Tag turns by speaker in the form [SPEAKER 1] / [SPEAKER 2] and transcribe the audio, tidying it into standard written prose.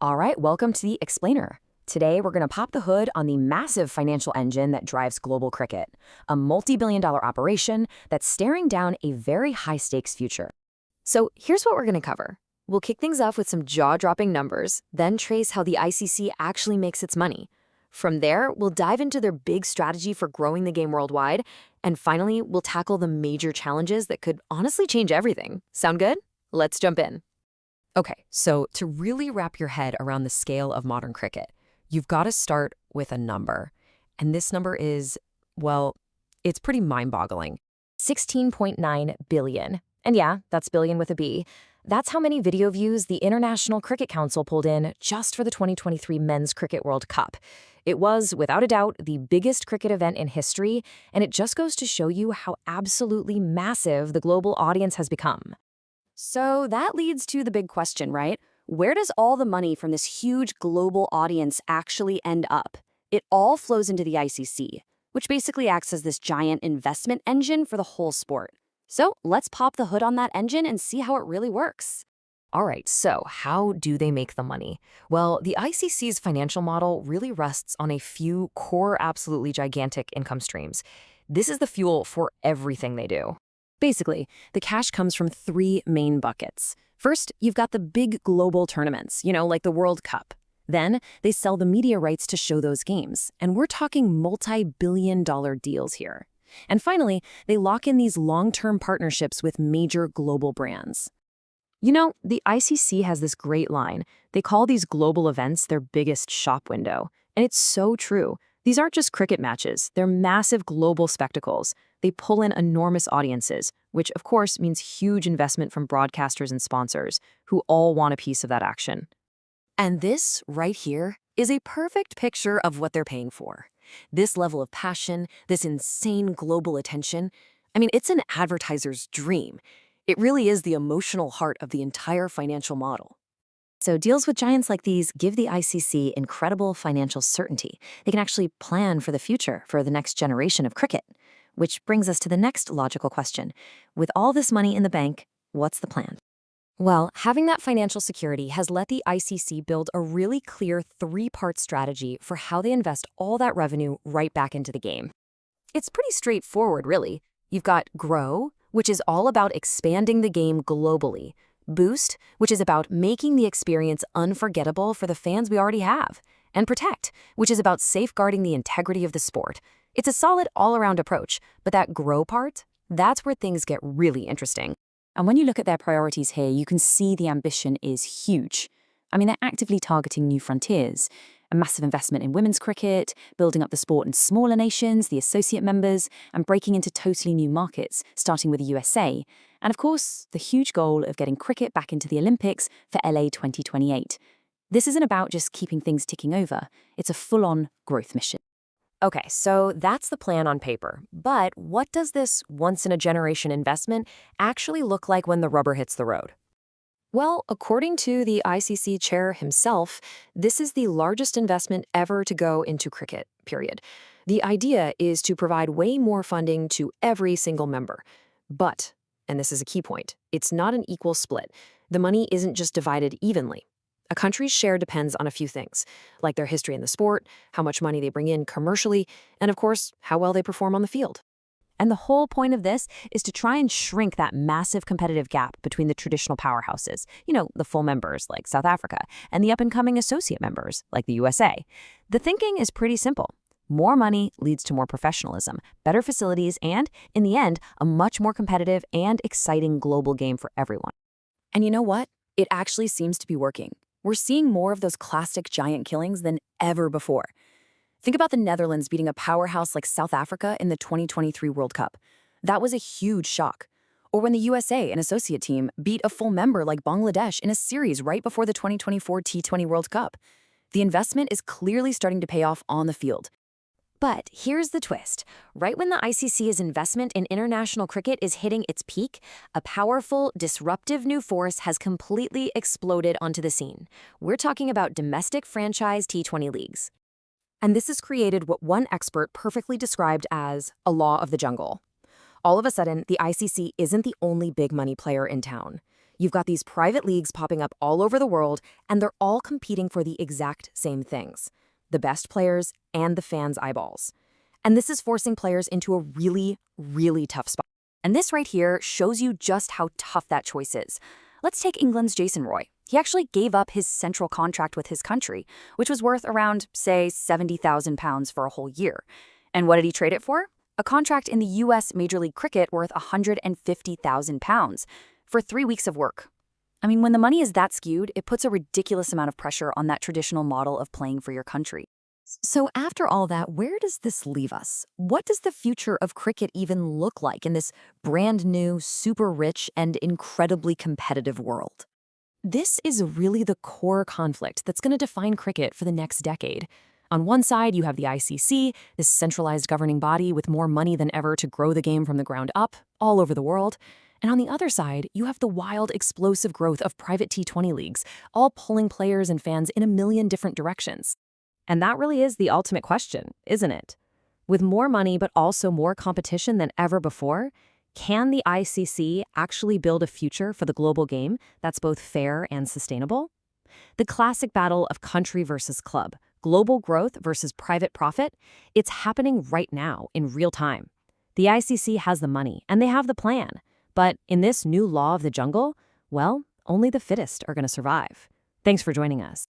[SPEAKER 1] All right, welcome to the Explainer. Today, we're going to pop the hood on the massive financial engine that drives global cricket, a multi-billion-dollar operation that's staring down a very high-stakes future. So here's what we're going to cover. We'll kick things off with some jaw-dropping numbers, then trace how the ICC actually makes its money. From there, we'll dive into their big strategy for growing the game worldwide, and finally, we'll tackle the major challenges that could honestly change everything. Sound good? Let's jump in. Okay, so to really wrap your head around the scale of modern cricket, you've got to start with a number. And this number is, well, it's pretty mind-boggling. 16.9 billion. And yeah, that's billion with a B. That's how many video views the International Cricket Council pulled in just for the 2023 Men's Cricket World Cup. It was, without a doubt, the biggest cricket event in history, and it just goes to show you how absolutely massive the global audience has become. So that leads to the big question, right? Where does all the money from this huge global audience actually end up? It all flows into the ICC, which basically acts as this giant investment engine for the whole sport. So let's pop the hood on that engine and see how it really works. All right, so how do they make the money? Well, the ICC's financial model really rests on a few core, absolutely gigantic income streams. This is the fuel for everything they do. Basically, the cash comes from three main buckets. First, you've got the big global tournaments, like the World Cup. Then, they sell the media rights to show those games, and we're talking multi-billion-dollar deals here. And finally, they lock in these long-term partnerships with major global brands. The ICC has this great line. They call these global events their biggest shop window. And it's so true. These aren't just cricket matches, they're massive global spectacles. They pull in enormous audiences, which of course means huge investment from broadcasters and sponsors, who all want a piece of that action. And this, right here, is a perfect picture of what they're paying for. This level of passion, this insane global attention, it's an advertiser's dream. It really is the emotional heart of the entire financial model. So deals with giants like these give the ICC incredible financial certainty. They can actually plan for the future, for the next generation of cricket. Which brings us to the next logical question. With all this money in the bank, what's the plan? Well, having that financial security has let the ICC build a really clear three-part strategy for how they invest all that revenue right back into the game. It's pretty straightforward, really. You've got Grow, which is all about expanding the game globally. Boost, which is about making the experience unforgettable for the fans we already have. And Protect, which is about safeguarding the integrity of the sport. It's a solid all-around approach, but that Grow part, that's where things get really interesting.
[SPEAKER 2] And when you look at their priorities here, you can see the ambition is huge. They're actively targeting new frontiers, a massive investment in women's cricket, building up the sport in smaller nations, the associate members, and breaking into totally new markets, starting with the USA. And of course, the huge goal of getting cricket back into the Olympics for LA 2028. This isn't about just keeping things ticking over. It's a full-on growth mission.
[SPEAKER 1] Okay, so that's the plan on paper. But what does this once-in-a-generation investment actually look like when the rubber hits the road? Well, according to the ICC chair himself, this is the largest investment ever to go into cricket, period. The idea is to provide way more funding to every single member. But, and this is a key point, it's not an equal split. The money isn't just divided evenly. A country's share depends on a few things, like their history in the sport, how much money they bring in commercially, and of course, how well they perform on the field. And the whole point of this is to try and shrink that massive competitive gap between the traditional powerhouses, the full members like South Africa, and the up-and-coming associate members like the USA. The thinking is pretty simple. More money leads to more professionalism, better facilities, and, in the end, a much more competitive and exciting global game for everyone. And you know what? It actually seems to be working. We're seeing more of those classic giant killings than ever before. Think about the Netherlands beating a powerhouse like South Africa in the 2023 World Cup. That was a huge shock. Or when the USA, an associate team, beat a full member like Bangladesh in a series right before the 2024 T20 World Cup. The investment is clearly starting to pay off on the field. But here's the twist. Right when the ICC's investment in international cricket is hitting its peak, a powerful, disruptive new force has completely exploded onto the scene. We're talking about domestic franchise T20 leagues. And this has created what one expert perfectly described as a law of the jungle. All of a sudden, the ICC isn't the only big money player in town. You've got these private leagues popping up all over the world, and they're all competing for the exact same things: the best players and the fans' eyeballs. And this is forcing players into a really, really tough spot. And this right here shows you just how tough that choice is. Let's take England's Jason Roy. He actually gave up his central contract with his country, which was worth around, say, £70,000 for a whole year. And what did he trade it for? A contract in the US Major League Cricket worth £150,000 for 3 weeks of work. I mean, when the money is that skewed, it puts a ridiculous amount of pressure on that traditional model of playing for your country. So after all that, where does this leave us? What does the future of cricket even look like in this brand new, super rich, and incredibly competitive world? This is really the core conflict that's going to define cricket for the next decade. On one side, you have the ICC, this centralized governing body with more money than ever to grow the game from the ground up, all over the world. And on the other side, you have the wild, explosive growth of private T20 leagues, all pulling players and fans in a million different directions. And that really is the ultimate question, isn't it? With more money but also more competition than ever before, can the ICC actually build a future for the global game that's both fair and sustainable? The classic battle of country versus club, global growth versus private profit, it's happening right now in real time. The ICC has the money and they have the plan. But in this new law of the jungle, well, only the fittest are going to survive. Thanks for joining us.